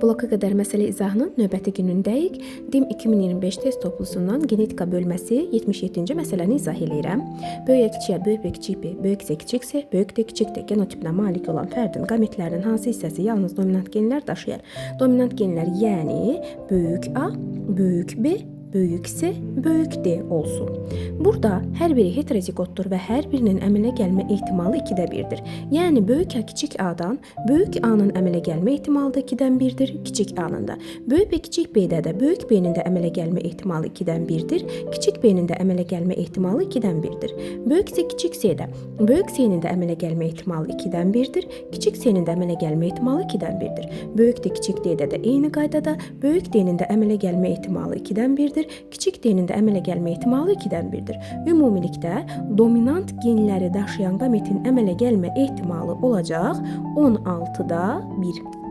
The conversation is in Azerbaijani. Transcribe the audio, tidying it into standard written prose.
Bloka qədər məsələ izahının növbəti günündəyik. DİM 2025 test toplusundan genetika bölməsi 77-ci məsələni izah eləyirəm. Böyük kiçiyə, böyük və kiçik B, böyük isə kiçik C, böyük də kiçik D genotipinə malik olan fərdin qametlərinin hansı hissəsi yalnız dominant genlər daşıyır? Dominant genlər yəni böyük A, böyük B, böyük C, böyük D olsun. Burada hər biri heterozigotdur və hər birinin əmələ gəlmə ehtimalı 2-də 1-dir. Yəni böyük A kiçik A-dan böyük A-nın əmələ gəlmə ehtimalı da 2-dən 1-dir, kiçik A-nın da. Böyük və kiçik B-də də böyük B-nin də əmələ gəlmə ehtimalı 2-dən 1-dir, kiçik B-nin də əmələ gəlmə ehtimalı 2-dən 1-dir. Böyük isə kiçik C-də böyük C-nin də əmələ gəlmə ehtimalı 2-dən 1-dir, kiçik C-nin də əmələ gəlmə ehtimalı 2-dən 1-dir. Böyük də kiçik D-də də eyni qaydada böyük D-nin də əmələ gəlmə ehtimalı 2-dən 1-dir. Kiçik D-nin də əmələ gəlmə ehtimalı 2-dən 1-dir. Ümumilikdə dominant genləri daşıyan qametin əmələ gəlmə ehtimalı olacaq 16-da 1.